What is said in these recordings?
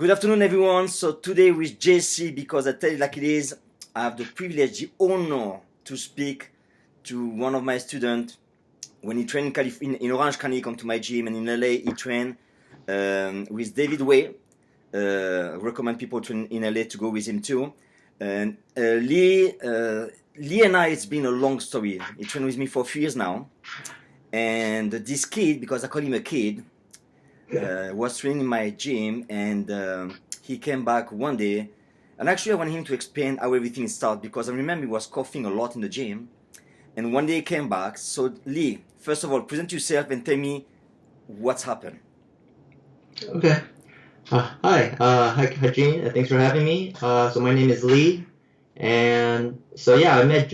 Good afternoon, everyone. So today with JC, because I tell you like it is, I have the privilege, the honor to speak to one of my students. When he trained in Orange County, he come to my gym, and in LA he trained with David Way. Recommend people in LA to go with him too. And Lee and I, it's been a long story. He trained with me for a few years now. And this kid, because I call him a kid, was training in my gym, and he came back one day. And actually I want him to explain how everything started, because I remember he was coughing a lot in the gym. And one day he came back. So Lee, first of all, present yourself and tell me what's happened. Okay. Hi, Gene. Thanks for having me. So my name is Lee, and so yeah, I met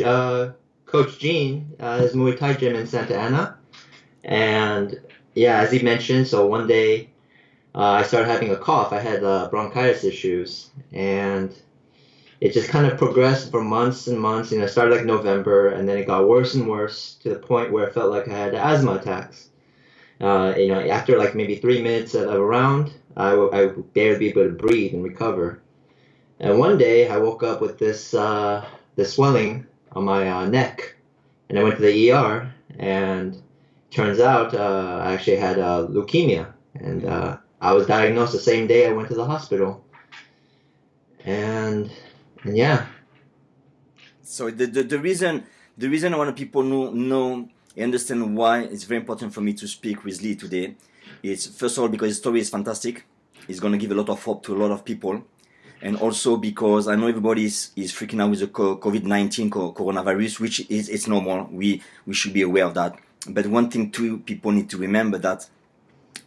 Coach Gene at his Muay Thai gym in Santa Ana, and yeah, as he mentioned, so one day I started having a cough. I had bronchitis issues, and it just kind of progressed for months and months. It started like November, and then it got worse and worse to the point where I felt like I had asthma attacks. After like maybe 3 minutes of a round, I would barely be able to breathe and recover. And one day I woke up with this swelling on my neck, and I went to the ER, and turns out I actually had leukemia, and I was diagnosed the same day I went to the hospital. And yeah. So the reason I want people know and understand why it's very important for me to speak with Lee today is, first of all, because his story is fantastic. It's going to give a lot of hope to a lot of people. And also because I know everybody is freaking out with the COVID-19 coronavirus, which it's normal. We should be aware of that. But one thing too, people need to remember that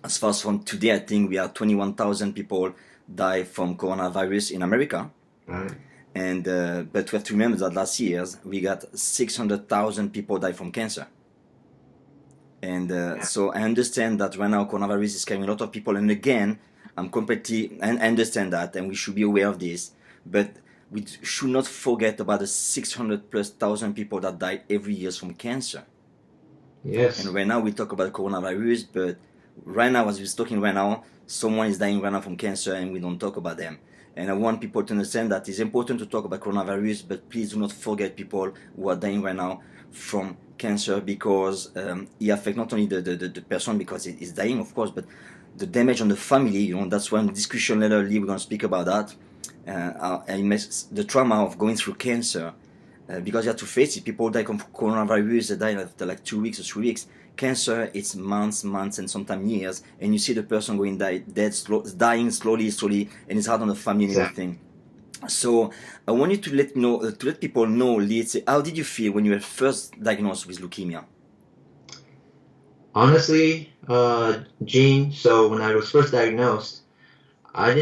as far as from today, I think we are 21,000 people die from coronavirus in America. Right. And but we have to remember that last year we got 600,000 people die from cancer. And so I understand that right now coronavirus is killing a lot of people. And again, I understand that, and we should be aware of this. But we should not forget about the 600,000+ people that die every year from cancer. Yes. And right now we talk about coronavirus, but right now, as we're talking right now, someone is dying right now from cancer, and we don't talk about them. And I want people to understand that it's important to talk about coronavirus, but please do not forget people who are dying right now from cancer, because it affects not only the person because it is dying, of course, but the damage on the family. That's why in the discussion later, Lee, we're going to speak about that. The trauma of going through cancer, because you have to face it. People die from coronavirus, they die after like 2 weeks or 3 weeks. Cancer, it's months, and sometimes years, and you see the person dying slowly, and it's hard on the family and everything. So I want you to let people know, Lee, how did you feel when you were first diagnosed with leukemia? Honestly, Gene, so when I was first diagnosed, my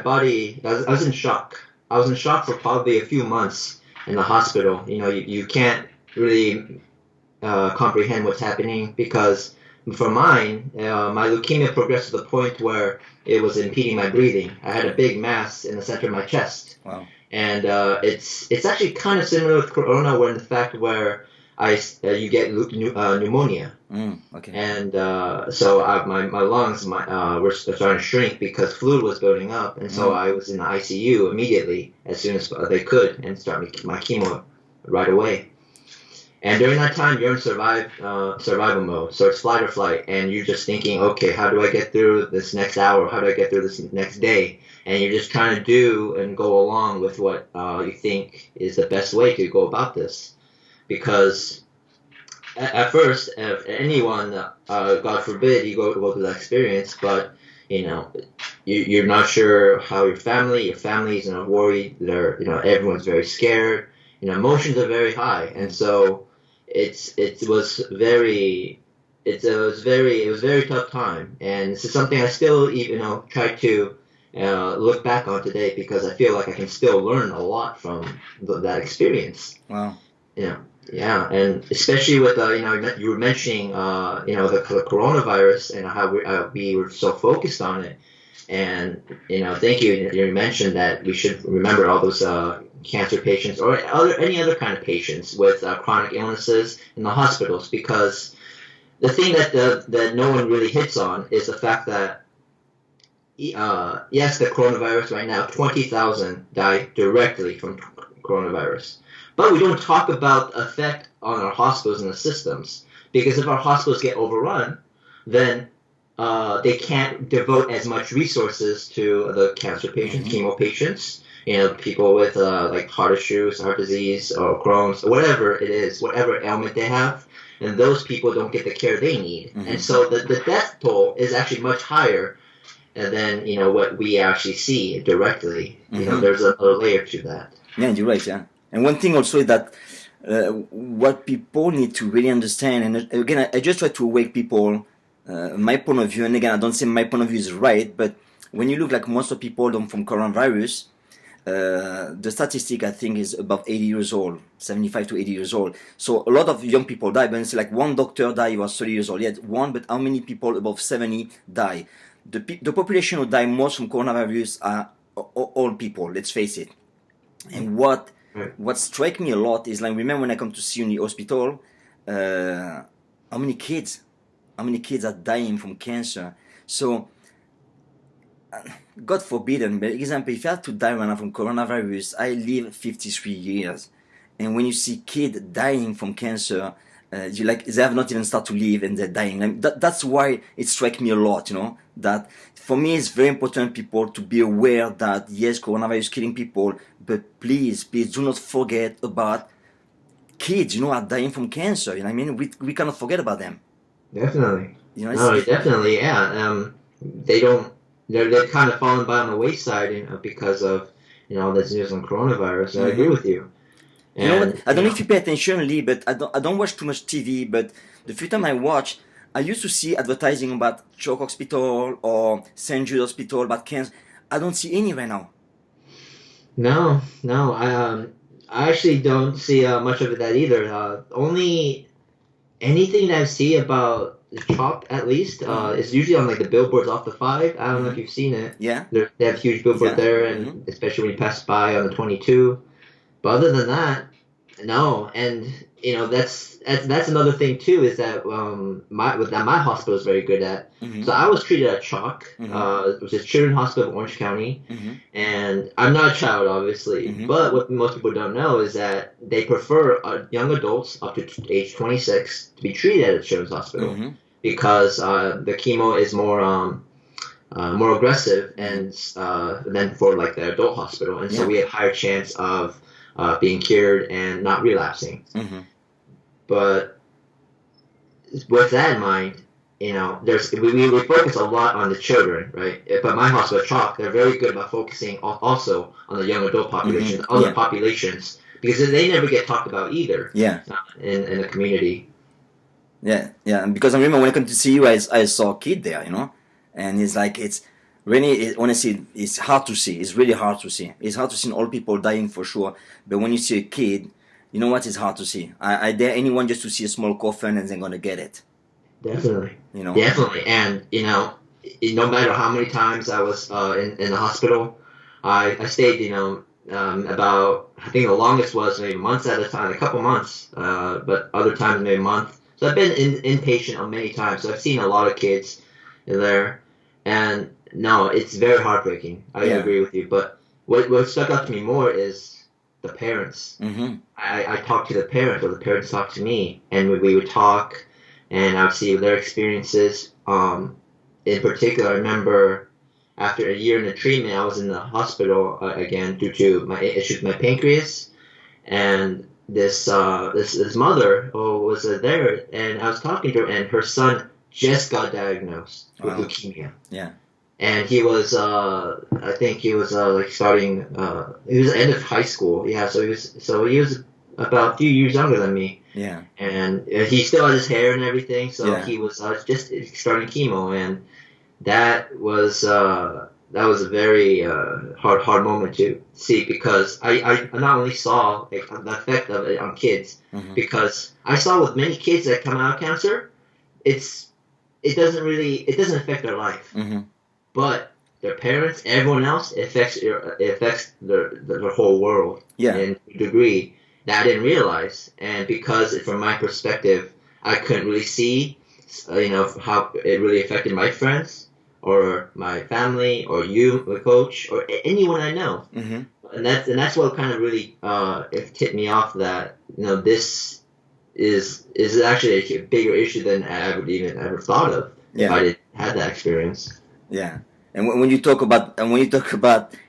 body, I was in shock. I was in shock for probably a few months in the hospital. You can't really comprehend what's happening, because for mine, my leukemia progressed to the point where it was impeding my breathing. I had a big mass in the center of my chest. Wow. And it's actually kind of similar with corona, where in the fact where you get pneumonia. Okay. And so my lungs were starting to shrink because fluid was building up, and so I was in the ICU immediately as soon as they could, and start my chemo right away. And during that time, you're in survival mode, so it's flight or flight, and you're just thinking, okay, how do I get through this next hour? How do I get through this next day? And you're just trying to do and go along with what you think is the best way to go about this. Because at first, if anyone, God forbid, you go through that experience, but you're not sure how your family's worried. Everyone's very scared. Emotions are very high, and so it was very tough time, and this is something I still try to look back on today, because I feel like I can still learn a lot from that experience. Wow. Yeah, and especially with you were mentioning the coronavirus and how we were so focused on it, and thank you. You mentioned that we should remember all those cancer patients or any other kind of patients with chronic illnesses in the hospitals, because the thing that no one really hits on is the fact that yes, the coronavirus right now, 20,000 die directly from coronavirus. But we don't talk about the effect on our hospitals and the systems. Because if our hospitals get overrun, then they can't devote as much resources to the cancer patients, chemo patients, people with like heart issues, heart disease, or Crohn's, whatever it is, whatever ailment they have, and those people don't get the care they need. And so the death toll is actually much higher than what we actually see directly. There's another layer to that. Yeah, you're right. Yeah, and one thing also is that what people need to really understand, and again, I just try to awake people. My point of view, and again, I don't say my point of view is right, but when you look like most of people from coronavirus, the statistic I think is above 80 years old, 75 to 80 years old. So a lot of young people die, but it's like one doctor died, he was 30 years old. Yet one, but how many people above 70 die? The population who die most from coronavirus are old people, let's face it. And what strikes me a lot is like, remember when I come to see you in the hospital, how many kids are dying from cancer. So God forbid, but example, if I had to die right now from coronavirus, I live 53 years. And when you see kids dying from cancer, you like they have not even started to live and they're dying. That's why it strikes me a lot, that for me it's very important people to be aware that yes, coronavirus is killing people, but please do not forget about kids, are dying from cancer. I mean, we cannot forget about them. Definitely. Definitely, yeah. They're kind of fallen by on the wayside, because of this news on coronavirus. I agree with you. And, you know what? I don't know if you pay attention, Lee, but I don't watch too much TV. But the few time I watch, I used to see advertising about Chalk Hospital or St. Jude Hospital about cancer. I don't see any right now. No. I actually don't see much of that either. Only anything that I see about the Chalk, at least, is usually on like the billboards off the 5. I don't know if you've seen it. Yeah. They have huge billboard there, and especially when you pass by on the 22. But other than that, no. And that's another thing too, is that my hospital is very good at. So I was treated at Chalk, which is Children's Hospital of Orange County, and I'm not a child, obviously. But what most people don't know is that they prefer young adults up to age 26 to be treated at a Children's Hospital because the chemo is more aggressive and than for like the adult hospital, and so we have higher chance of being cured and not relapsing. But with that in mind, we focus a lot on the children, right? But my hospital, Chalk, they're very good about focusing also on the young adult population, other populations, because they never get talked about either. In the community. Yeah. Because I remember when I came to see you, I saw a kid there, and it's like really, honestly, it's hard to see. It's really hard to see. It's hard to see all people dying for sure. But when you see a kid, you know what? It's hard to see. I dare anyone just to see a small coffin and they're gonna get it. Definitely. Definitely. And no matter how many times I was in the hospital, I stayed. About, I think the longest was maybe months at a time, a couple months. But other times maybe a month. So I've been inpatient many times. So I've seen a lot of kids there, and no, it's very heartbreaking. I agree with you. But what stuck out to me more is the parents. I talked to the parents, or the parents talked to me, and we would talk, and I would see their experiences. In particular, I remember after a year in the treatment, I was in the hospital again due to my issues with my pancreas, and this mother was there, and I was talking to her, and her son just got diagnosed with leukemia. And he was, I think he was like starting, he was at the end of high school. So he was about a few years younger than me. And he still had his hair and everything. So he was just starting chemo, and that was a very hard moment to see, because I not only saw the effect of it on kids, because I saw with many kids that come out of cancer, it doesn't affect their life. But their parents, everyone else, it affects their whole world in a degree that I didn't realize. And because from my perspective, I couldn't really see, how it really affected my friends. or my family, or you, the coach, or anyone I know. Mm-hmm. And that's what kind of really it tipped me off that this is actually a bigger issue than I would even ever thought of if I didn't had that experience. Yeah. And when you talk about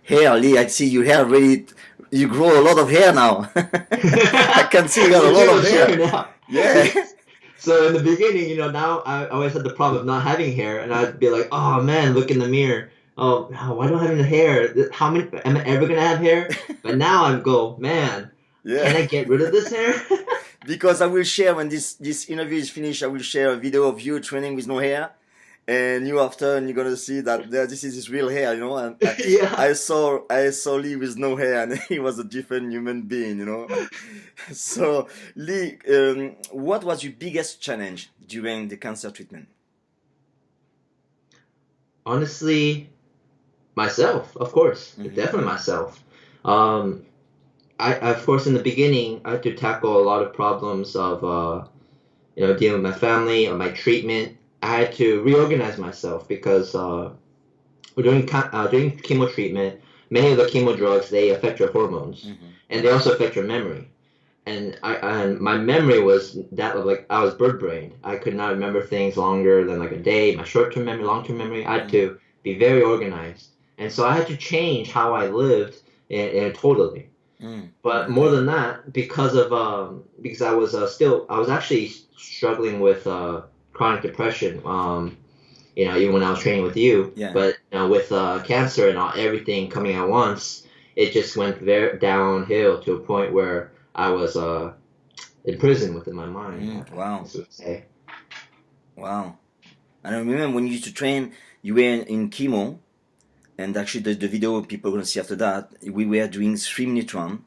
hair, Lee, I see your hair really. You grow a lot of hair now. I can see you got a lot of hair now. Yeah. So in the beginning, now I always had the problem of not having hair, and I'd be like, oh man, look in the mirror. Oh, why don't I have any hair? How many? Am I ever gonna have hair? But now I go, man, can I get rid of this hair? Because I will share when this interview is finished. I will share a video of you training with no hair, and you're gonna see that this is his real hair, And I saw Lee with no hair, and he was a different human being, So Lee, what was your biggest challenge during the cancer treatment? Honestly, myself, of course, definitely myself. I of course in the beginning I had to tackle a lot of problems of dealing with my family or my treatment. I had to reorganize myself because during chemo treatment, many of the chemo drugs, they affect your hormones, and they also affect your memory. And my memory was that of like I was bird brained. I could not remember things longer than like a day. My short term memory, long term memory, I had to be very organized, and so I had to change how I lived in totally. But more than that, because I was actually struggling with chronic depression. Even when I was training with you, but with cancer and everything coming at once, it just went very downhill to a point where I was in prison within my mind. Wow. Wow. And I remember when you used to train, you were in chemo, and actually the video people are going to see after that, we were doing 3-minute run,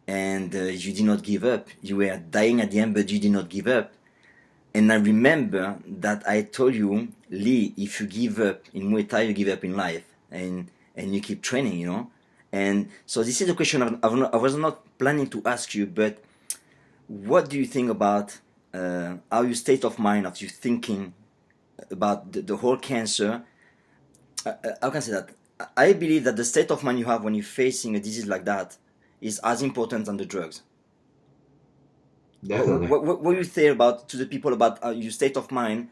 and you did not give up. You were dying at the end, but you did not give up. And I remember that I told you, Lee, if you give up in Muay Thai, you give up in life, and you keep training, And so this is a question I was not planning to ask you, but what do you think about how your state of mind, of you thinking about the whole cancer? How can I say that? I believe that the state of mind you have when you're facing a disease like that is as important than the drugs. Definitely. What do you say to the people about your state of mind?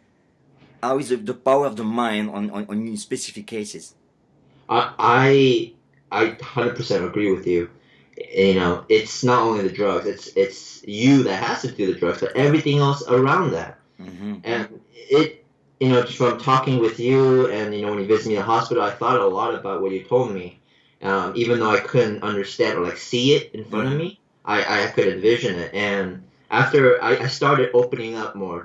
How is the power of the mind on specific cases? I 100% agree with you. It's not only the drugs; it's you that has to do the drugs, but everything else around that. And just from talking with you, and when you visit me in the hospital, I thought a lot about what you told me. Even though I couldn't understand or see it in front of me, I could envision it. And after I started opening up more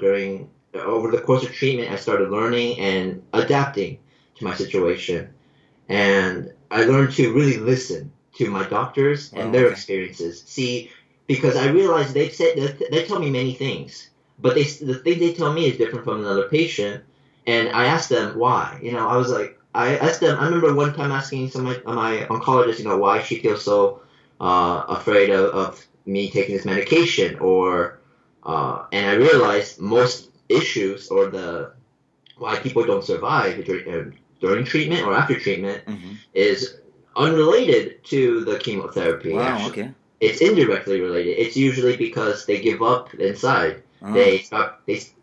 over the course of treatment, I started learning and adapting to my situation. And I learned to really listen to my doctors and their experiences. See, because I realized they tell me many things, but the thing they tell me is different from another patient. And I asked them why. I asked them. I remember one time asking my oncologist, why she feels so afraid of me taking this medication, and I realized most issues or why people don't survive during treatment or after treatment is unrelated to the chemotherapy. Wow, actually. okay. It's indirectly related. It's usually because they give up inside. A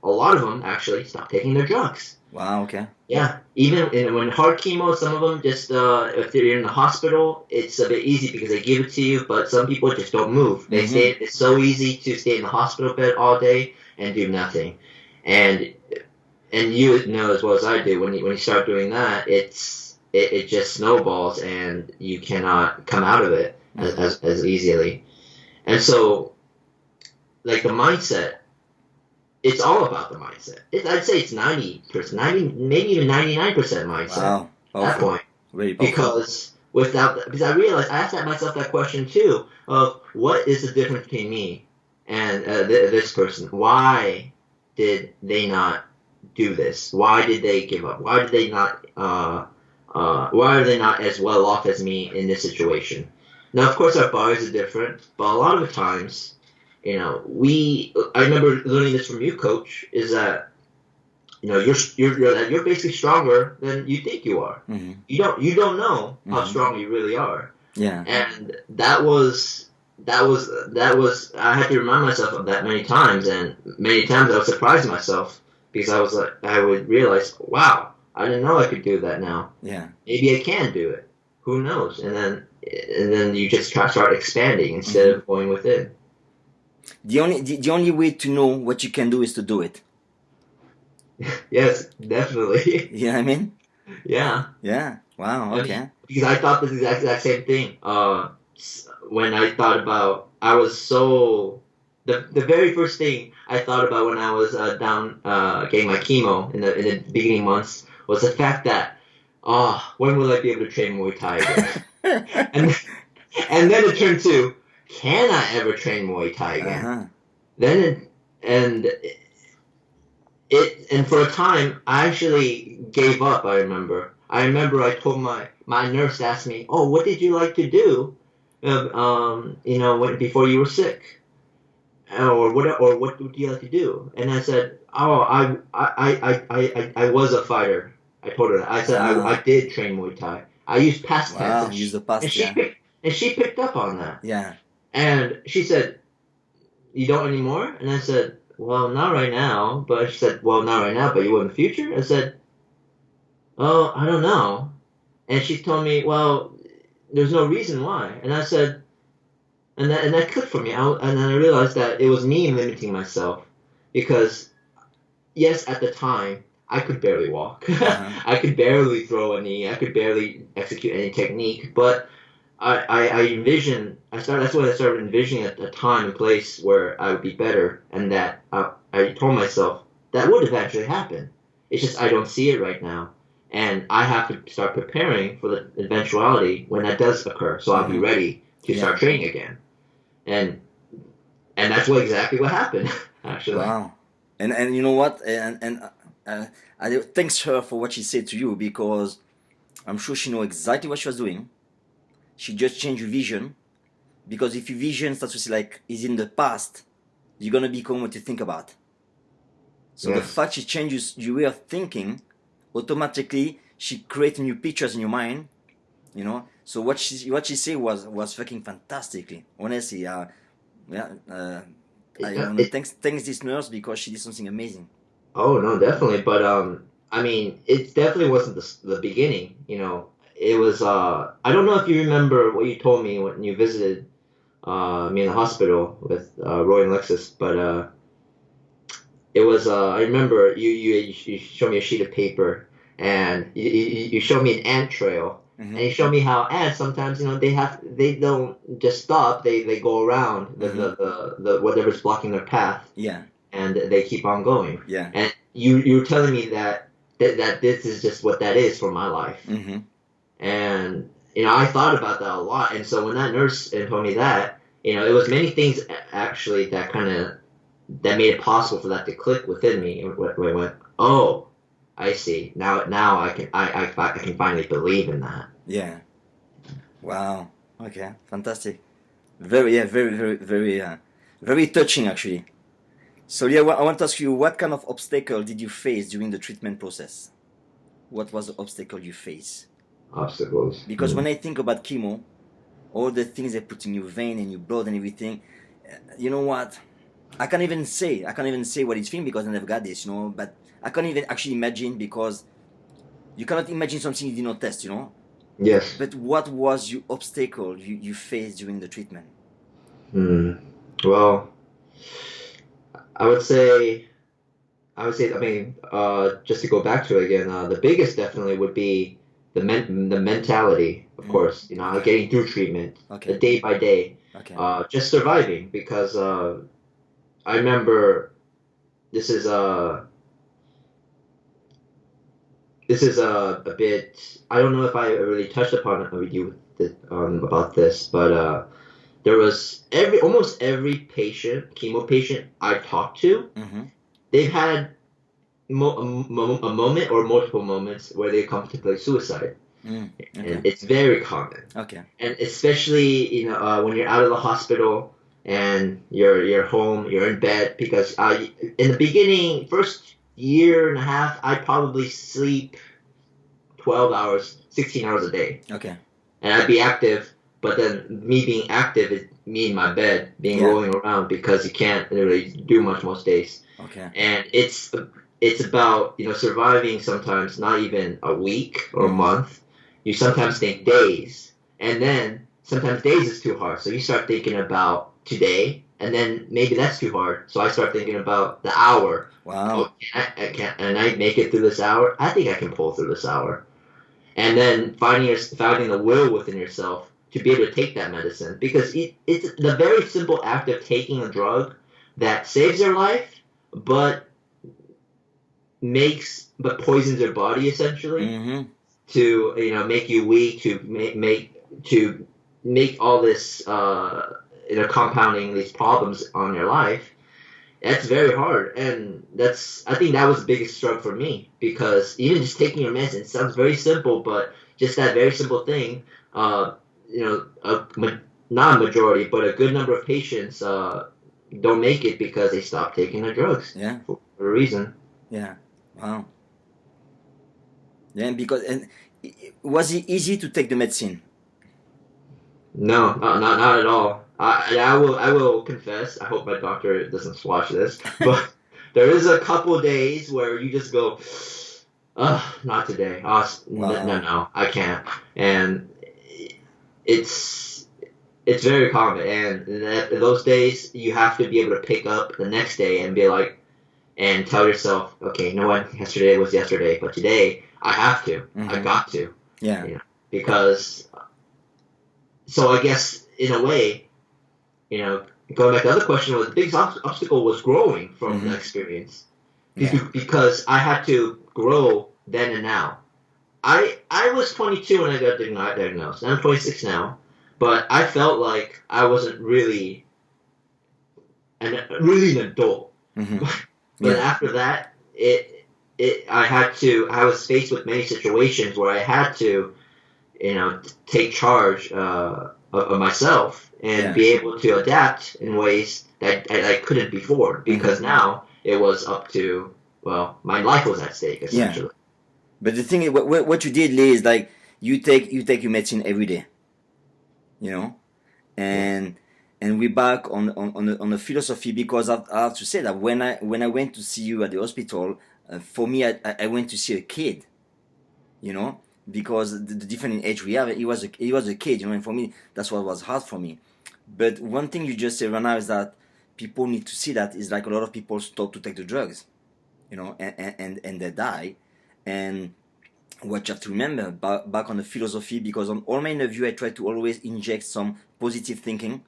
lot of them actually stop taking their drugs. Wow, okay. Yeah, even when hard chemo, some of them just, if you're in the hospital, it's a bit easy because they give it to you, but some people just don't move. They stay. It's so easy to stay in the hospital bed all day and do nothing. And you know as well as I do, when you start doing that, it just snowballs and you cannot come out of it as easily. And so, the mindset, it's all about the mindset. I'd say it's 90%, maybe even 99% mindset. Wow. At that point. Really powerful. Because I realized, I asked myself that question too, of what is the difference between me and this person? Why did they not do this? Why did they give up? Why did they not? Why are they not as well off as me in this situation? Now, of course, our bodies are different, but a lot of the times, I remember learning this from you, Coach, is that you're basically stronger than you think you are. Mm-hmm. You don't know how Mm-hmm. strong you really are. Yeah. And that was I had to remind myself of that many times, and many times I would surprise myself because I would realize, wow, I didn't know I could do that now. Yeah. Maybe I can do it. Who knows? And then you just start expanding instead Mm-hmm. of going within. The only way to know what you can do is to do it. Yes, definitely. You know what I mean? Yeah. Yeah. Wow. Okay. I mean, because I thought this exact same thing. When I thought about, I was so the very first thing I thought about when I was down getting my chemo in the beginning months was the fact that, when will I be able to train Muay Thai again? and then it turned to, can I ever train Muay Thai again? Uh-huh. Then and for a time I actually gave up. I remember I told my nurse asked me, "Oh, what did you like to do, before you were sick, or what do you like to do?" And I said, "Oh, I was a fighter." I told her that. I said I did train Muay Thai. I used past tense. Wow. Use the past. And she picked up on that. Yeah. And she said, "You don't anymore?" And I said, "Well, not right now." But she said, "Well, not right now, but you will in the future?" I said, "Oh, I don't know." And she told me, "Well, there's no reason why." And I said, and that clicked for me. And then I realized that it was me limiting myself, because yes, at the time I could barely walk. Uh-huh. I could barely throw a knee. I could barely execute any technique. But I envisioned. That's when I started envisioning a time and place where I would be better, and that I told myself that would eventually happen. It's just I don't see it right now, and I have to start preparing for the eventuality when that does occur. So I'll be ready to start training again, and that's exactly what happened. Actually. Wow. And you know what? And I thanks her for what she said to you, because I'm sure she knew exactly what she was doing. She just changed your vision, because if your vision starts to see like is in the past, you're gonna become what you think about. So the fact she changes your way of thinking, automatically she creates new pictures in your mind, you know. So what she said was fucking fantastically. Honestly, I want to thanks this nurse, because she did something amazing. Oh no, definitely. But I mean, it definitely wasn't the beginning. It was. I don't know if you remember what you told me when you visited me in the hospital with Roy and Lexus, but it was. I remember you showed me a sheet of paper, and you showed me an ant trail, and you showed me how ants sometimes they don't just stop, they go around the whatever's blocking their path. Yeah. And they keep on going. Yeah. And you were telling me that this is just what that is for my life. Mm-hmm. And I thought about that a lot. And so when that nurse told me that, it was many things actually that made it possible for that to click within me. Where I went, oh, I see. Now I can finally believe in that. Yeah. Wow. Okay. Fantastic. Very very very very touching actually. So yeah, I want to ask you, what kind of obstacle did you face during the treatment process? What was the obstacle you face? Obstacles. Because when I think about chemo, all the things they put in your vein and your blood and everything, you know what? I can't even say what it's feeling, because I never got this, but I can't even actually imagine, because you cannot imagine something you did not test, Yes. But what was your obstacle you faced during the treatment? Well, I would say, I mean, just to go back to it again, the biggest definitely would be the mentality, of course, getting through treatment, the day by day, just surviving, because I remember this is a bit, I don't know if I really touched upon it with you about this, but there was almost every chemo patient I've talked to, they've had a moment or multiple moments where they contemplate suicide. And it's very common. Okay. And especially when you're out of the hospital and you're home, you're in bed, because in the beginning, first year and a half, I probably sleep 12 hours, 16 hours a day. Okay. And I'd be active, but then me being active is me in my bed, being rolling around because you can't really do much most days. Okay. And it's about, surviving sometimes not even a week or a month. You sometimes think days, and then sometimes days is too hard. So you start thinking about today, and then maybe that's too hard. So I start thinking about the hour. Wow. Oh, can I make it through this hour? I think I can pull through this hour. And then finding the will within yourself to be able to take that medicine, because it's the very simple act of taking a drug that saves your life, but poisons your body essentially to make you weak, to make all this compounding these problems on your life. That's very hard, and I think that was the biggest struggle for me, because even just taking your medicine sounds very simple, but just that very simple thing, not a majority, but a good number of patients don't make it because they stop taking the drugs. Yeah. For a reason. Yeah. Wow. Yeah, was it easy to take the medicine? No, not at all. I will confess. I hope my doctor doesn't watch this, but there is a couple days where you just go, not today. No, I can't. And it's very common. And in those days, you have to be able to pick up the next day and be like, and tell yourself, okay, you know what? Yesterday was yesterday, but today I have to. I got to. Yeah. Because. So I guess in a way, going back to the other question, was the biggest obstacle was growing from the experience, because I had to grow then and now. I was 22 when I got diagnosed. I'm 26 now, but I felt like I wasn't really an adult. But after that, I was faced with many situations where I had to, take charge of myself and be able to adapt in ways that I couldn't before, because now it was up to, my life was at stake essentially. Yeah. But the thing is, what you did, Lee, is like you take your medicine every day, and we're back on the philosophy, because I have to say that when I went to see you at the hospital, for me I went to see a kid, because the different in age we have, he was a kid, and for me that's what was hard for me. But one thing you just said right now is that people need to see that is like a lot of people stop to take the drugs, and they die. And what you have to remember back on the philosophy, because on all my interview I try to always inject some positive thinking,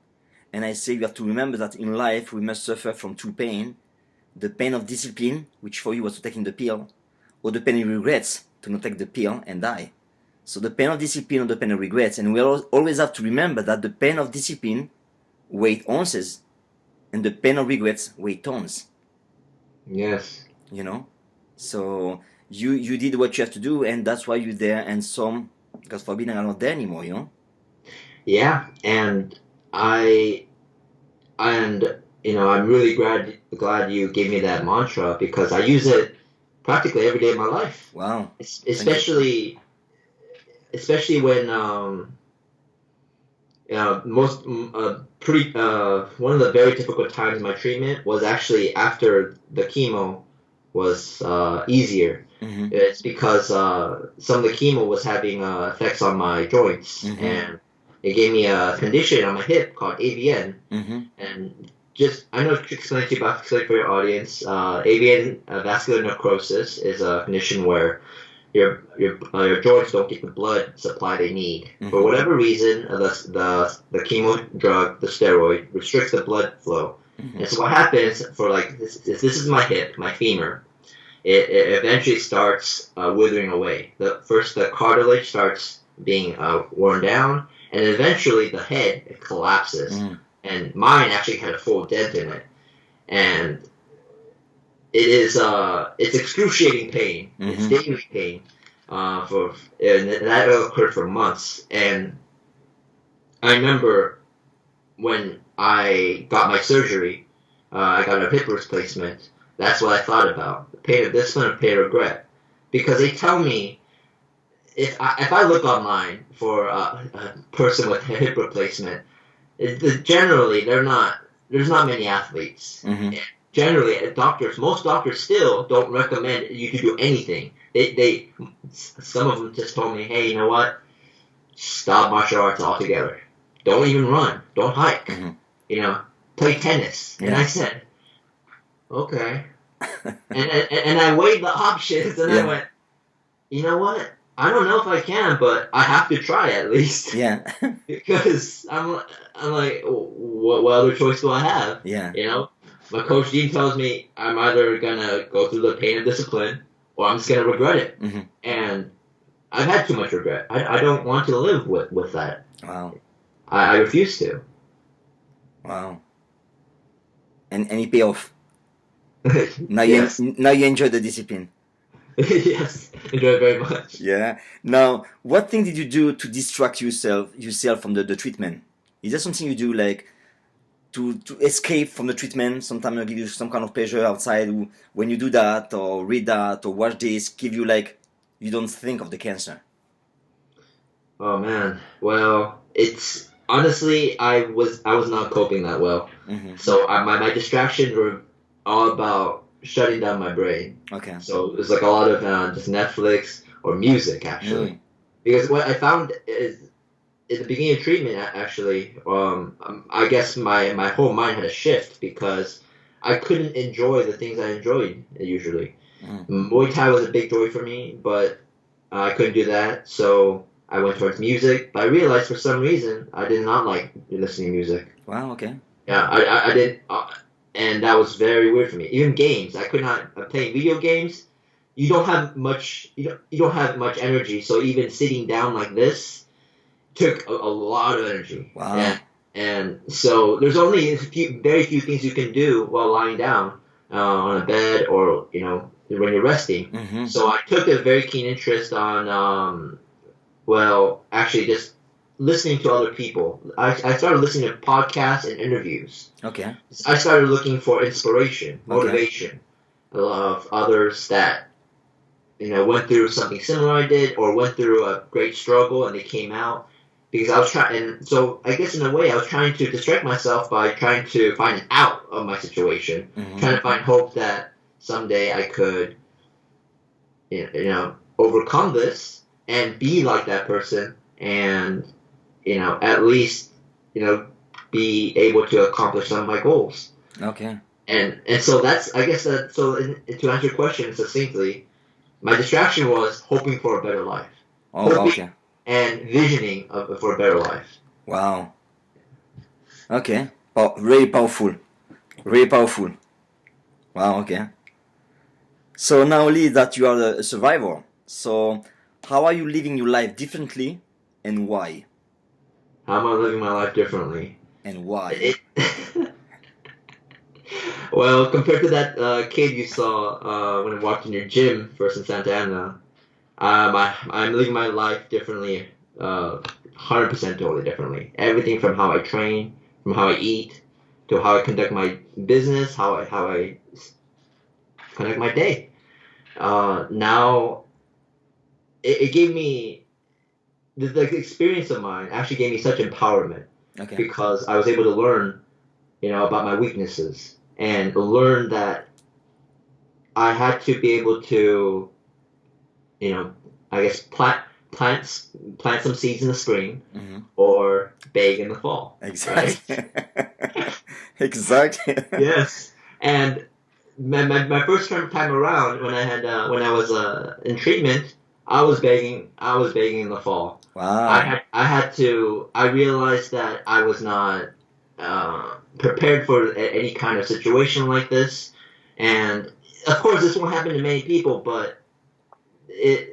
and I say you have to remember that in life we must suffer from two pain: the pain of discipline, which for you was to taking the pill, or the pain of regrets, to not take the pill and die. So the pain of discipline or the pain of regrets, and we always have to remember that the pain of discipline weighs ounces, and the pain of regrets weighs tons. Yes. So you did what you have to do, and that's why you're there, and some, God forbid, are not there anymore, Yeah, and I'm really glad you gave me that mantra, because I use it practically every day of my life. Wow. Especially when one of the very difficult times in my treatment was actually after the chemo was easier. It's because some of the chemo was having effects on my joints, and it gave me a condition on my hip called AVN. And I know to explain to you about for your audience, AVN, vascular necrosis, is a condition where your joints don't get the blood supply they need. For whatever reason, the chemo drug, the steroid, restricts the blood flow. And so what happens for this is my hip, my femur. It eventually starts withering away. First the cartilage starts being worn down, and eventually the head collapses. And mine actually had a full dent in it, and it's excruciating pain. It's daily pain, and that occurred for months. And I remember when I got my surgery, I got a hip replacement. That's what I thought about. Pain of discipline or pain of regret. Because they tell me, if I look online for a person with a hip replacement, generally there's not many athletes. Mm-hmm. Generally, most doctors still don't recommend you to do anything. Some of them just told me, hey, you know what? Stop martial arts altogether. Don't even run. Don't hike. Mm-hmm. Play tennis. Yeah. And I said, okay. and I weighed the options, and I went, you know what? I don't know if I can, but I have to try at least. Yeah. Because I'm like, what other choice do I have? Yeah. My coach Dean tells me I'm either gonna go through the pain of discipline or I'm just gonna regret it. Mm-hmm. And I've had too much regret. I don't want to live with that. Wow. I refuse to. Wow. And it pay off. Now Yes. you enjoy the discipline. Yes, enjoy it very much. Yeah. Now, what thing did you do to distract yourself from the treatment? Is there something you do like to escape from the treatment? Sometimes it'll give you some kind of pleasure outside when you do that, or read that, or watch this, give you like you don't think of the cancer. Oh man. Well, it's honestly I was not coping that well. Mm-hmm. So my distractions were all about shutting down my brain. Okay. So it was like a lot of just Netflix or music actually. Really? Because what I found is in the beginning of treatment actually, I guess my whole mind had a shift because I couldn't enjoy the things I enjoyed usually. Muay Thai was a big joy for me, but I couldn't do that, so I went towards music. But I realized for some reason I did not like listening to music. Wow. Okay. Yeah, I didn't, and that was very weird for me. Even games, I could not play video games. You don't have much. You don't have much energy, so even sitting down like this took a lot of energy. Wow. And so there's only very few things you can do while lying down on a bed or when you're resting. Mm-hmm. So I took a very keen interest on actually just listening to other people. I started listening to podcasts and interviews. Okay. I started looking for inspiration, motivation of others that went through something similar I did or went through a great struggle and they came out. Because I was trying, and so I guess in a way I was trying to distract myself by trying to find an out of my situation, trying to find hope that someday I could, overcome this and be like that person, and at least be able to accomplish some of my goals. Okay. And so that's to answer your question succinctly, my distraction was hoping for a better life. Oh, okay. And visioning for a better life. Wow. Okay. Really powerful. Really powerful. Wow, okay. So now, Lee, that you are a survivor, so how are you living your life differently and why? How am I living my life differently? And why? Well, compared to that kid you saw when I walked in your gym first in Santa Ana, I'm living my life differently, 100% totally differently. Everything from how I train, from how I eat, to how I conduct my business, how I conduct my day. Now, it gave me, the experience of mine actually gave me such empowerment. Okay. Because I was able to learn, about my weaknesses and learn that I had to be able to I guess plant some seeds in the spring, or bake in the fall. Exactly. Right? Exactly. Yes. And my first time around when I was in treatment, I was baking in the fall. Wow. I realized that I was not prepared for any kind of situation like this, and of course this won't happen to many people, but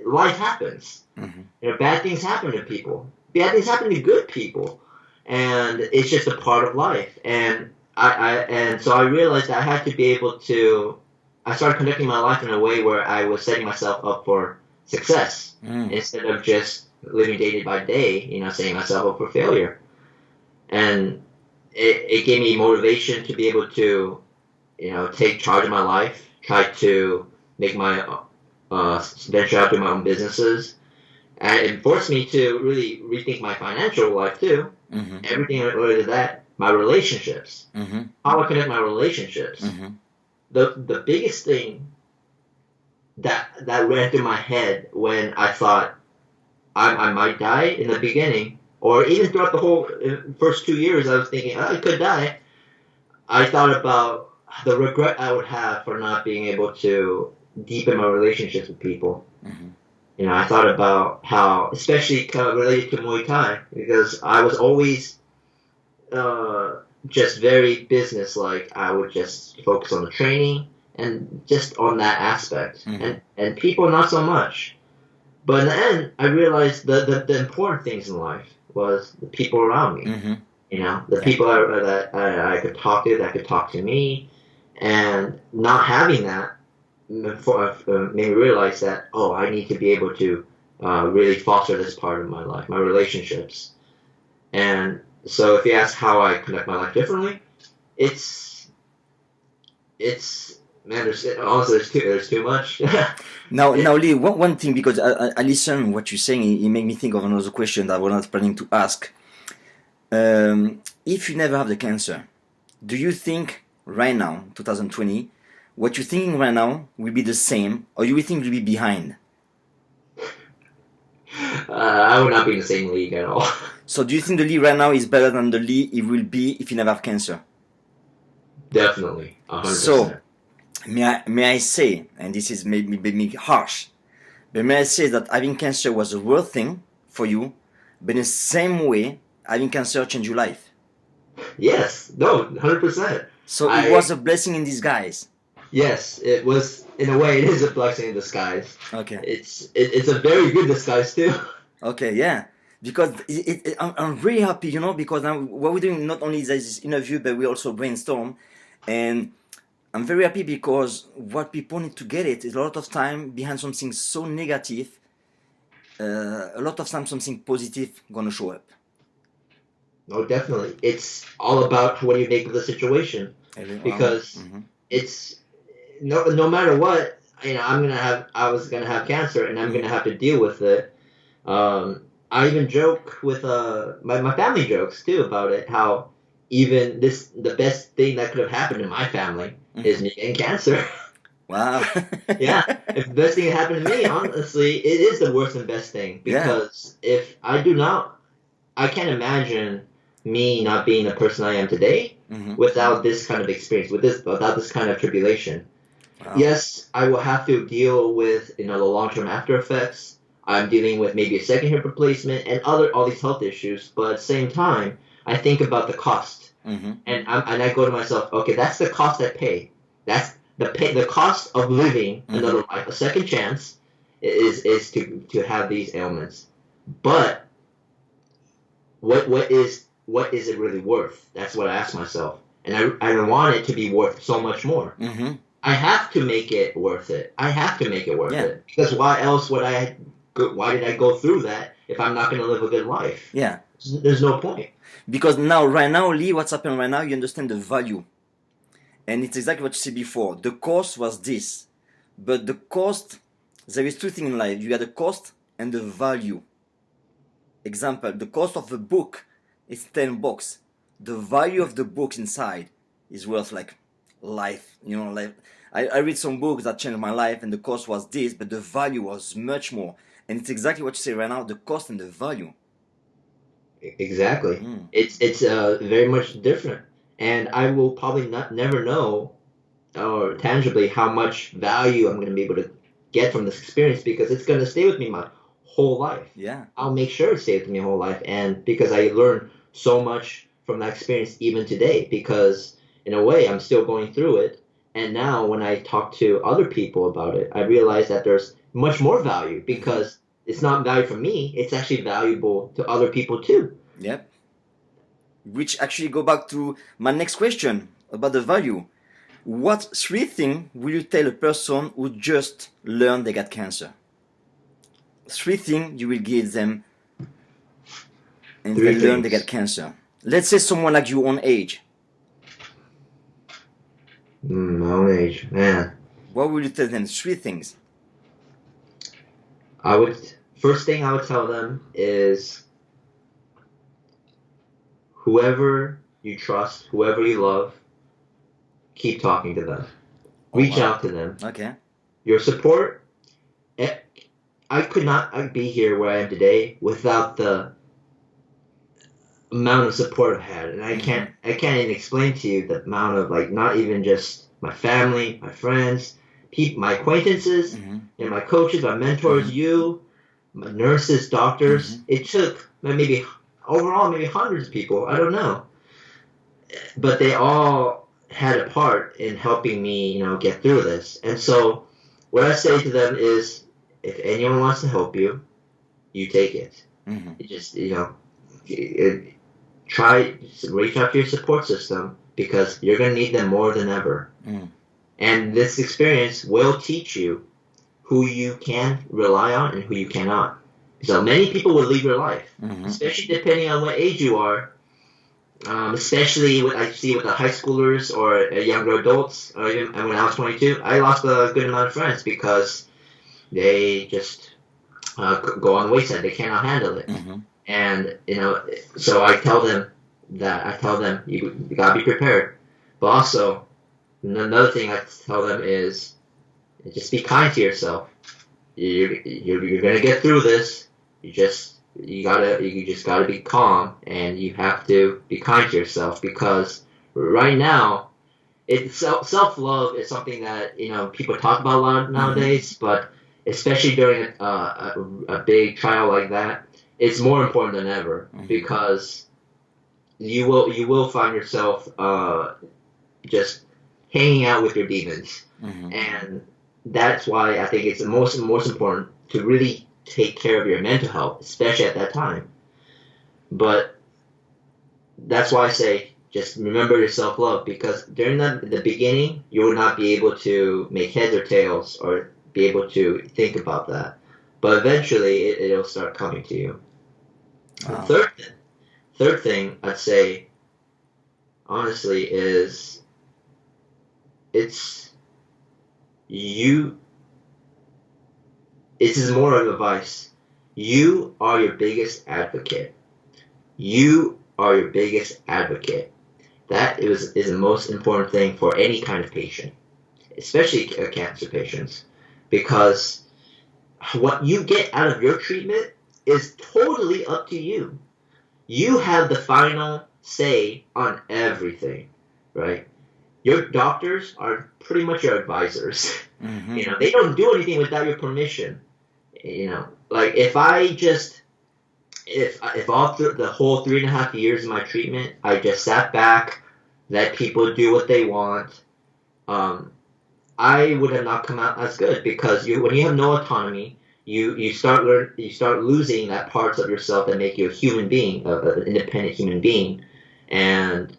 life happens. Bad things happen to people. Bad things happen to good people, and it's just a part of life. And so I realized that I had to be able to. I started conducting my life in a way where I was setting myself up for success instead of just living day by day, setting myself up for failure. And it gave me motivation to be able to, take charge of my life, tried to make my venture out to my own businesses, and it forced me to really rethink my financial life too. Mm-hmm. Everything related to that, my relationships, Mm-hmm. how I connect my relationships. Mm-hmm. The biggest thing that ran through my head when I thought I might die in the beginning, or even throughout the whole first 2 years, I was thinking I could die. I thought about the regret I would have for not being able to deepen my relationships with people. Mm-hmm. You know, I thought about how, especially kind of related to Muay Thai, because I was always just very business-like. I would just focus on the training and just on that aspect, Mm-hmm. and people not so much. But in the end, I realized the important things in life was the people around me. Mm-hmm. You know, the Yeah. people that I could talk to, that could talk to me, and not having that made me realize that, oh, I need to be able to really foster this part of my life, my relationships. And so if you ask how I conduct my life differently, it's man, honestly, there's too much. Now, Lee, one thing, because I listen what you're saying, it made me think of another question that I was not planning to ask. If you never have the cancer, do you think right now, 2020, what you're thinking right now will be the same, or you will think you'll be behind? I would not be in the same league at all. So do you think the Lee right now is better than the Lee it will be if you never have cancer? Definitely, 100%. So, may I say, and this is maybe harsh, but may I say that having cancer was a worth thing for you, but in the same way, having cancer changed your life? Yes, no, 100%. So it was a blessing in disguise. Yes, it was. In a way, it is a blessing in disguise. Okay. It's a very good disguise too. Okay, yeah. Because I'm really happy, because now what we're doing not only is this interview, but we also brainstorm, and I'm very happy because what people need to get it is a lot of time behind something so negative, a lot of time something positive gonna show up. No, definitely. It's all about what you make of the situation. Because it's no matter what, I was gonna have cancer and I'm gonna have to deal with it. I even joke with my family jokes too about it, how even the best thing that could have happened to my family is me getting cancer. Wow. Yeah, if the best thing that happened to me, honestly, it is the worst and best thing, because if I do not, I can't imagine me not being the person I am today without this kind of experience, without this kind of tribulation. Wow. Yes, I will have to deal with the long-term after effects. I'm dealing with maybe a second hip replacement and all these health issues, but at the same time, I think about the cost, and I go to myself, okay, that's the cost I pay. That's the cost of living another life, a second chance, is to have these ailments. But what is it really worth? That's what I ask myself, and I want it to be worth so much more. I have to make it worth it. I have to make it worth it, because why else would I? Why did I go through that if I'm not going to live a good life? Yeah. There's no point. Because right now, Lee, what's happening right now, you understand the value. And it's exactly what you said before. The cost was this. But the cost, there is two things in life. You got the cost and the value. Example, the cost of the book is $10. The value of the book inside is worth like life. Like I read some books that changed my life and the cost was this, but the value was much more. And it's exactly what you say right now, the cost and the value. Exactly. It's very much different. And I will probably never know or tangibly how much value I'm going to be able to get from this experience, because it's going to stay with me my whole life. Yeah. I'll make sure it stays with me my whole life. And because I learned so much from that experience even today, because in a way I'm still going through it. And now when I talk to other people about it, I realize that there's much more value, because it's not value for me, it's actually valuable to other people too. Yep. Which actually go back to my next question about the value. What 3 things will you tell a person who just learned they got cancer? 3 things you will give them and they learn they got cancer. Let's say someone like your own age. My own age, man. What would you tell them? 3 things. First thing I would tell them is whoever you trust, whoever you love, keep talking to them. Reach out to them. Okay. Your support, I could not be here where I am today without the amount of support I've had, and I can't even explain to you the amount of, like, not even just my family, my friends, my acquaintances, and my coaches, my mentors, you, my nurses, doctors. It took maybe hundreds of people, I don't know, but they all had a part in helping me, get through this. And so what I say to them is, if anyone wants to help you, you take it. You just, try to reach out to your support system, because you're going to need them more than ever. And this experience will teach you who you can rely on and who you cannot. So many people will leave your life, especially depending on what age you are. Especially what I see with the high schoolers or younger adults. Even when I was 22, I lost a good amount of friends because they just go on the wayside. They cannot handle it. And, so I tell them you gotta be prepared. But also, another thing I tell them is, just be kind to yourself. You're gonna get through this. You just gotta be calm, and you have to be kind to yourself, because right now, self-love is something that, people talk about a lot nowadays, but especially during a big trial like that, it's more important than ever, because you will find yourself just hanging out with your demons, and that's why I think it's the most important to really take care of your mental health, especially at that time. But that's why I say, just remember your self-love, because during the beginning, you will not be able to make heads or tails or be able to think about that. But eventually, it'll start coming to you. Wow. Third thing I'd say, honestly, is this is more of advice. You are your biggest advocate. You are your biggest advocate. That is the most important thing for any kind of patient, especially cancer patients, because what you get out of your treatment is totally up to you. You have the final say on everything, right? Your doctors are pretty much your advisors. They don't do anything without your permission. Like if all the whole 3.5 years of my treatment, I just sat back, let people do what they want, I would have not come out as good, because when you have no autonomy, you start losing that parts of yourself that make you a human being, an independent human being, and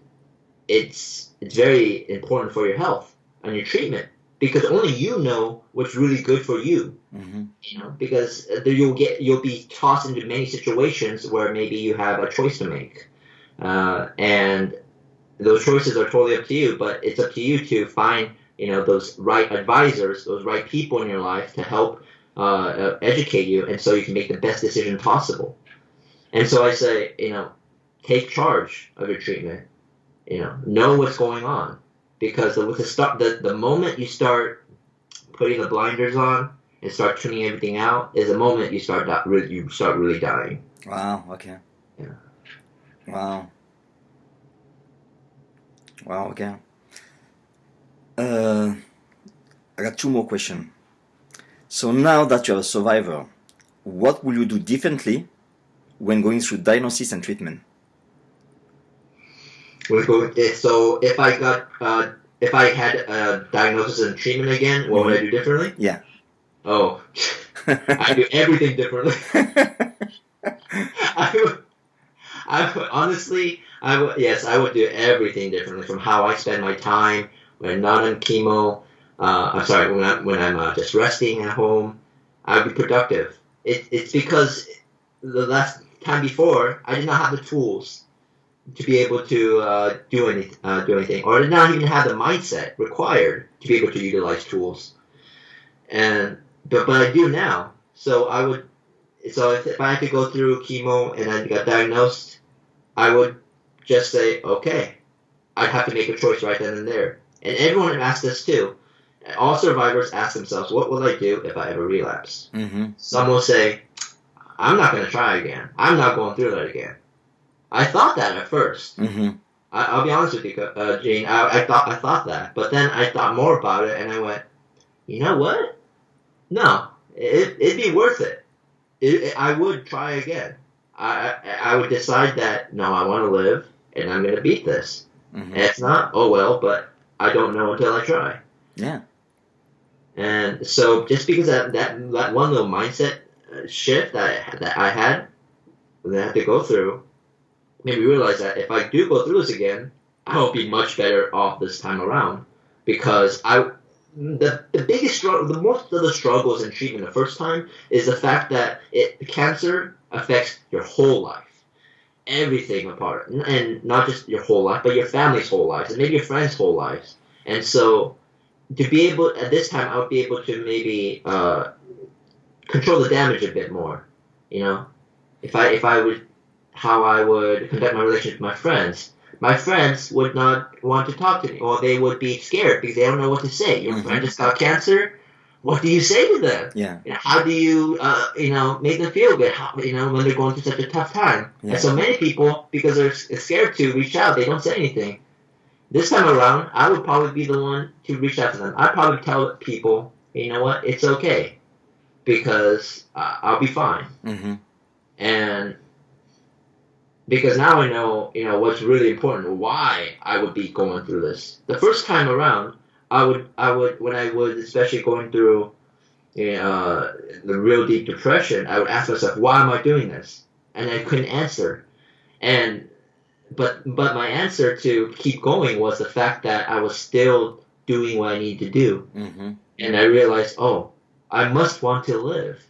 it's very important for your health and your treatment, because only you know what's really good for you. Because you'll be tossed into many situations where maybe you have a choice to make, and those choices are totally up to you. But it's up to you to find those right advisors, those right people in your life to help educate you, and so you can make the best decision possible. And so I say, take charge of your treatment. Know what's going on, because the moment you start putting the blinders on and start tuning everything out is the moment you start really dying. Wow. Okay. Yeah. Wow. Okay. I got 2 more questions. So now that you're a survivor, what will you do differently when going through diagnosis and treatment? So if I had a diagnosis and treatment again, what would I do differently? Yeah. Oh, I do everything differently. I would do everything differently, from how I spend my time when not on chemo. When I'm just resting at home. I would be productive. It's because the last time before, I did not have the tools to be able to do anything, or did not even have the mindset required to be able to utilize tools. But I do now. So if I had to go through chemo and I got diagnosed, I would just say, okay, I'd have to make a choice right then and there. And everyone asked this too. All survivors ask themselves, what will I do if I ever relapse? Mm-hmm. Some will say, I'm not going to try again. I'm not going through that again. I thought that at first. Mm-hmm. I'll be honest with you, Gene. I thought that, but then I thought more about it, and I went, you know what? No, it'd be worth it. I would try again. I would decide that no, I want to live, and I'm going to beat this. Mm-hmm. And it's not, oh well, but I don't know until I try. Yeah. And so just because that one little mindset shift that I had to go through made me realize that if I do go through this again, I will be much better off this time around, because the biggest struggle, the most of the struggles in treatment the first time is the fact that cancer affects your whole life, everything apart, and not just your whole life, but your family's whole lives, and maybe your friends' whole lives. And so to be able, at this time, I would be able to maybe control the damage a bit more. You know, if I would, how I would conduct my relationship with my friends. My friends would not want to talk to me, or they would be scared because they don't know what to say. Your friend just got cancer. What do you say to them? Yeah. How do you, make them feel good? When they're going through such a tough time. Yeah. And so many people, because they're scared to reach out, they don't say anything. This time around, I would probably be the one to reach out to them. I'd probably tell people, you know what, it's okay, because I'll be fine. Mm-hmm. And because now I know, what's really important, why I would be going through this. The first time around, I would when I was especially going through the real deep depression, I would ask myself, why am I doing this? And I couldn't answer. But my answer to keep going was the fact that I was still doing what I need to do. Mm-hmm. And I realized, I must want to live.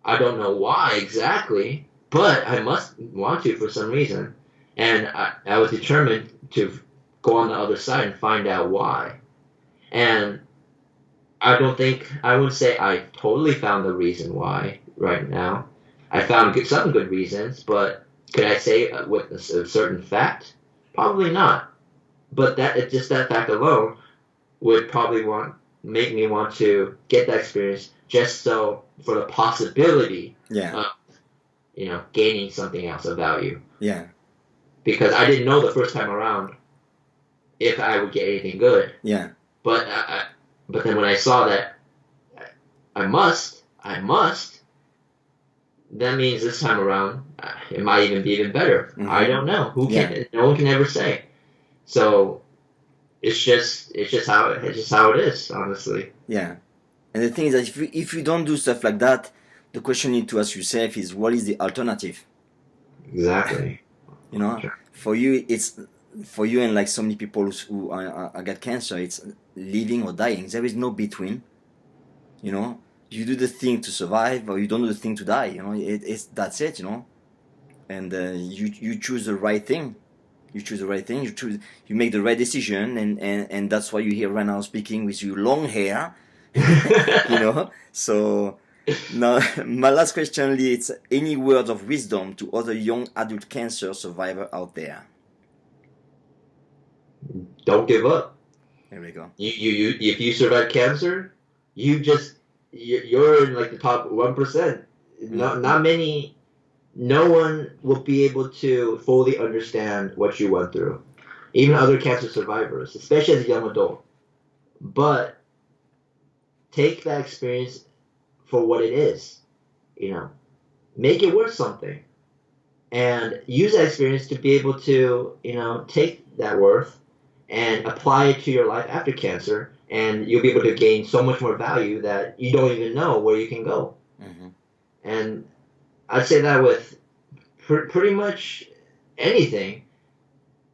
I don't know why exactly, but I must want to for some reason. And I was determined to go on the other side and find out why. And I wouldn't say I totally found the reason why right now. I found some good reasons, but could I say with a certain fact? Probably not. But that fact alone would probably make me want to get that experience, just so for the possibility of gaining something else of value. Yeah. Because I didn't know the first time around if I would get anything good. Yeah. But then when I saw that I must, that means this time around it might even be even better. Mm-hmm. I don't know. No one can ever say. So it's just how it is, honestly. Yeah. And the thing is that if you don't do stuff like that, the question you need to ask yourself is, what is the alternative? Exactly. For you and like so many people who got cancer, it's living or dying. There is no between. You do the thing to survive, or you don't do the thing to die. That's it. And you choose the right thing. You choose the right thing. You make the right decision, and that's why you're here right now speaking with your long hair. So now my last question, Lee, it's any words of wisdom to other young adult cancer survivor out there? Don't give up. There we go. You if you survive cancer, you're in like the top 1%. Not many. No one will be able to fully understand what you went through, even other cancer survivors, especially as a young adult. But take that experience for what it is. Make it worth something, and use that experience to be able to take that worth and apply it to your life after cancer, and you'll be able to gain so much more value that you don't even know where you can go. Mm-hmm. And I'd say that with pretty much anything.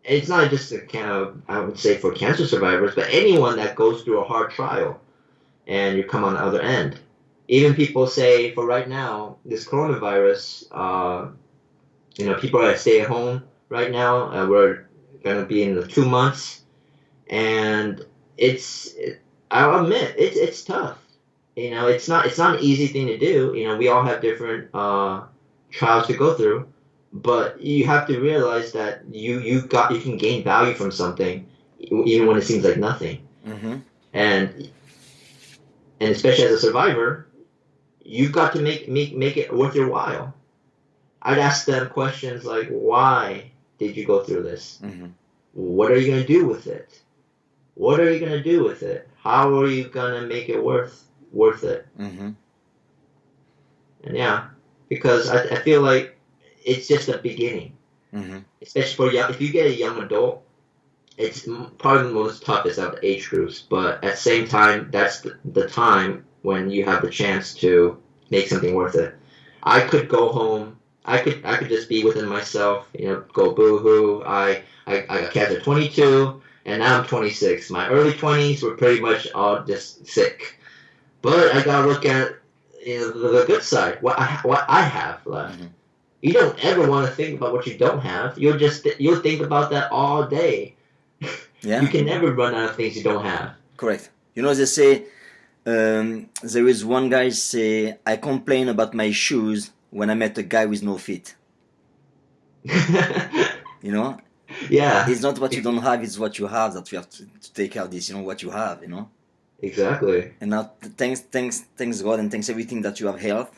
It's not just I would say for cancer survivors, but anyone that goes through a hard trial and you come on the other end. Even people say, for right now, this coronavirus, people are stay at home right now. We're going to be in the 2 months. And I'll admit, it's tough. it's not an easy thing to do. We all have different trials to go through, but you have to realize that you can gain value from something even when it seems like nothing. Mm-hmm. And especially as a survivor, you've got to make it worth your while. I'd ask them questions like, why did you go through this? Mm-hmm. What are you going to do with it? What are you going to do with it? How are you going to make it worth it? Mm-hmm. And yeah, because I feel like it's just a beginning. Mm-hmm. Especially for if you get a young adult, it's probably the most toughest of the age groups. But at the same time, that's the time when you have the chance to make something worth it. I could go home. I could just be within myself. Go boo-hoo. I got cancer at 22, and now I'm 26. My early 20s were pretty much all just sick. But I gotta look at the good side. What I have left. Mm-hmm. You don't ever want to think about what you don't have. You'll think about that all day. Yeah. You can never run out of things you don't have. Correct. They say, there is one guy say, I complain about my shoes when I met a guy with no feet. Yeah. It's not what you don't have, it's what you have that you have to take care of this, what you have, Exactly. And now thanks God and thanks everything that you have health,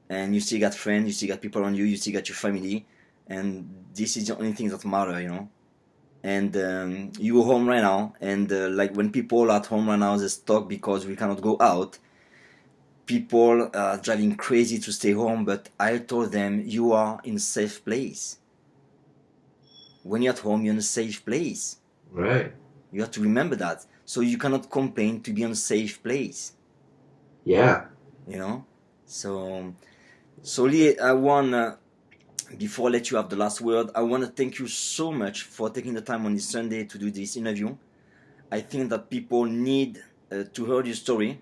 and you still got friends, you still got people around you, you still got your family, and this is the only thing that matter, and you're home right now, and like when people are at home right now, they're stuck because we cannot go out. People are driving crazy to stay home, but I told them, you are in a safe place. When you're at home, you're in a safe place. Right. You have to remember that. So you cannot complain to be in a safe place. Yeah. So Lee, I want, before I let you have the last word, I want to thank you so much for taking the time on this Sunday to do this interview. I think that people need to hear your story,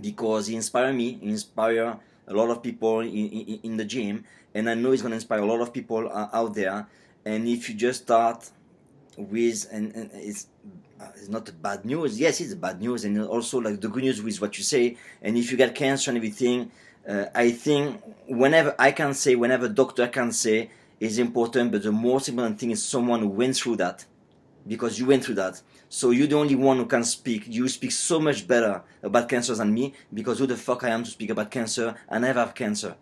because he inspired me, he inspired a lot of people in the gym, and I know it's going to inspire a lot of people out there. And if you just start with, and it's not bad news, yes, it's bad news, and also like the good news with what you say, and if you get cancer and everything, I think whenever doctor can say is important, but the most important thing is someone who went through that, because you went through that. So you're the only one who can speak. You speak so much better about cancer than me, because who the fuck I am to speak about cancer? I never have cancer.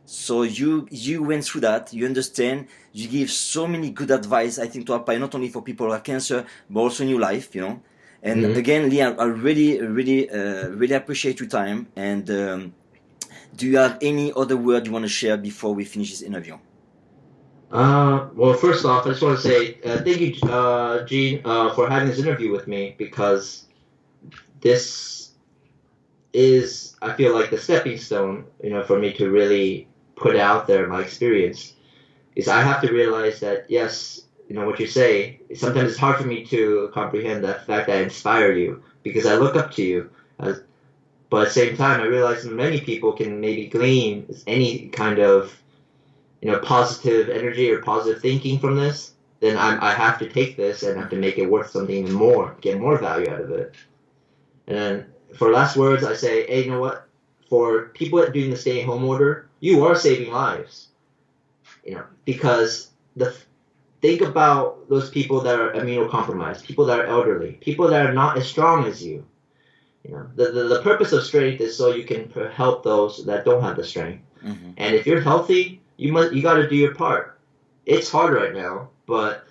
So you went through that. You understand. You give so many good advice, I think, to apply not only for people who have cancer, but also in your life, And Mhm. again, Lee, I really appreciate your time. And do you have any other word you want to share before we finish this interview? Well, first off, I just want to say thank you, Gene, for having this interview with me, because this is, I feel like, the stepping stone, for me to really put out there my experience. Is I have to realize that, yes, what you say, sometimes it's hard for me to comprehend the fact that I inspire you, because I look up to you. But at the same time, I realize many people can maybe glean any kind of positive energy or positive thinking from this. Then I have to take this and have to make it worth something even more, get more value out of it. And then for last words, I say, hey, you know what? For people doing the stay-at-home order, you are saving lives. Because think about those people that are immunocompromised, people that are elderly, people that are not as strong as you. The purpose of strength is so you can help those that don't have the strength. Mm-hmm. And if you're healthy, you got to do your part. It's hard right now, but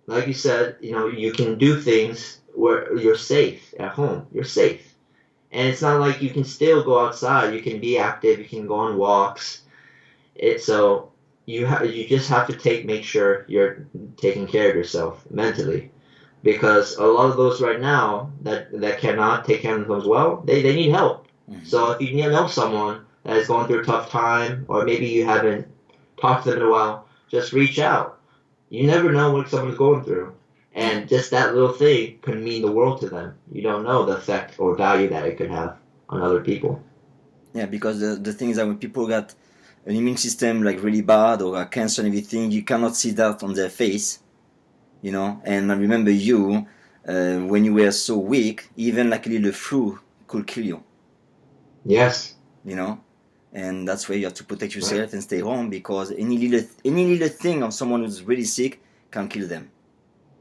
like you said, you can do things where you're safe at home. You're safe, and it's not like you can still go outside. You can be active. You can go on walks. So you just have to make sure you're taking care of yourself mentally, because a lot of those right now that cannot take care of themselves well, they need help. Mm-hmm. So if you know someone that is going through a tough time, or maybe you haven't talked to them in a while, just reach out. You never know what someone's going through, and just that little thing can mean the world to them. You don't know the effect or value that it could have on other people. Yeah, because the thing is that when people got an immune system like really bad, or got cancer and everything, you cannot see that on their face, And I remember you, when you were so weak, even like a little flu could kill you. Yes. You know, and that's why you have to protect yourself and stay home, because any little thing of someone who's really sick can kill them.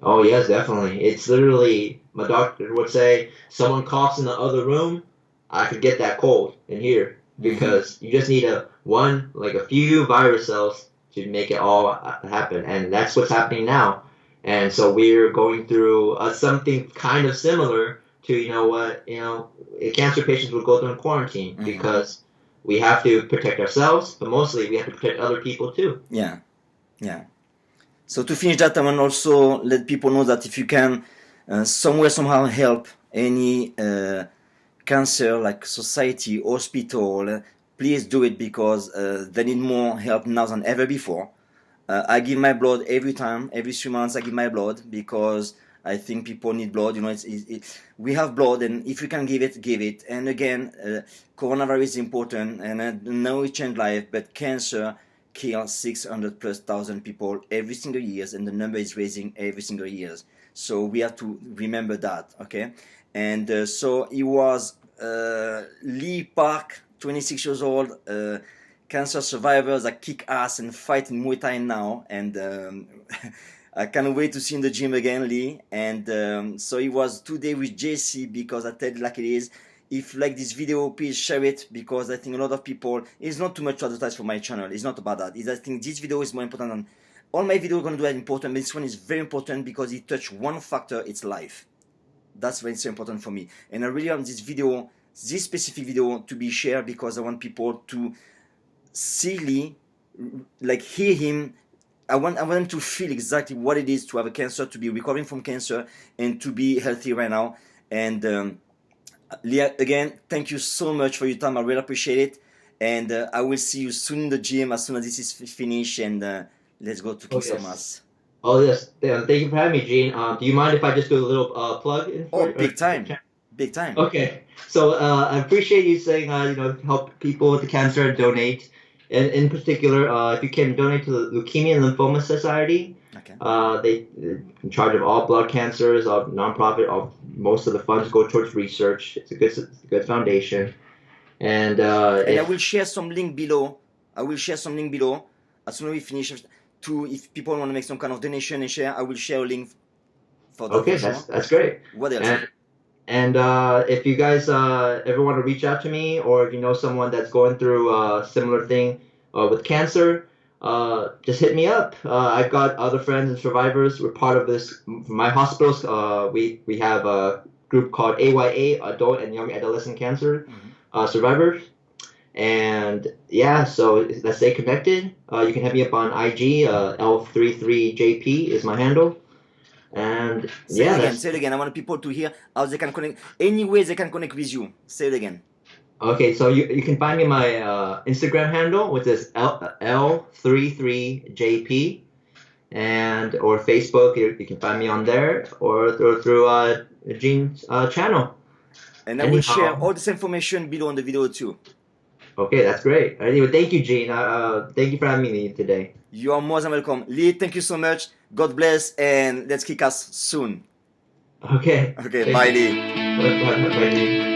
Oh, yes, definitely. It's literally, my doctor would say, someone coughs in the other room, I could get that cold in here because you just need a few virus cells to make it all happen, and that's what's happening now. And so we're going through something kind of similar to, cancer patients would go through in quarantine because we have to protect ourselves, but mostly we have to protect other people too. Yeah, yeah. So to finish that, I want to also let people know that if you can somewhere somehow help any cancer like society, hospital, please do it, because they need more help now than ever before. I give my blood every 3 months I give my blood, because I think people need blood. We have blood, and if you can give it, give it. And again, coronavirus is important, and I know it changed life, but cancer kills 600,000+ people every single year, and the number is raising every single year. So we have to remember that, okay? And so he was Lee Park, 26 years old, cancer survivors that kick ass and fight in Muay Thai now, and I can't wait to see in the gym again, Lee. And so it was today with JC, because I tell you like it is. If you like this video, please share it, because I think a lot of people, it's not too much to advertise for my channel, it's not about that. I think this video is more important than all my videos are going to do. Are important, but this one is very important because it touched one factor, it's life. That's why it's so important for me, and I really want this video, this specific video, to be shared, because I want people to see Lee, like hear him. I want them to feel exactly what it is to have a cancer, to be recovering from cancer, and to be healthy right now. And Lee, again, thank you so much for your time. I really appreciate it, and I will see you soon in the gym as soon as this is finished, and let's go to kick some ass. Oh, yes. Thank you for having me, Gene. Do you mind if I just do a little plug in for big time. Big time. Okay. So I appreciate you saying, help people with the cancer and donate. And in particular, if you can donate to the Leukemia and Lymphoma Society, they in charge of all blood cancers, of nonprofit. Most of the funds go towards research. It's a good foundation. And I will share some link below. As soon as we finish. If people want to make some kind of donation and share, I will share a link for that. Okay, that's great. What else? And if you guys ever want to reach out to me, or if you know someone that's going through a similar thing with cancer, just hit me up. I've got other friends and survivors. We're part of this. My hospitals, we have a group called AYA, Adult and Young Adolescent Cancer Survivors. And yeah, so let's stay connected. You can hit me up on IG. L33JP is my handle. And say it again. I want people to hear how they can connect. Any way they can connect with you. Say it again. Okay, so you can find me my Instagram handle, which is L33JP, and or Facebook. You can find me on there, or through Gene's channel. And I will share all this information below on the video too. Okay, that's great. Anyway, thank you, Gene. Thank you for having me today. You are more than welcome. Lee, thank you so much. God bless, and let's kick ass soon. Okay. Okay, bye, Lee. Bye, Lee.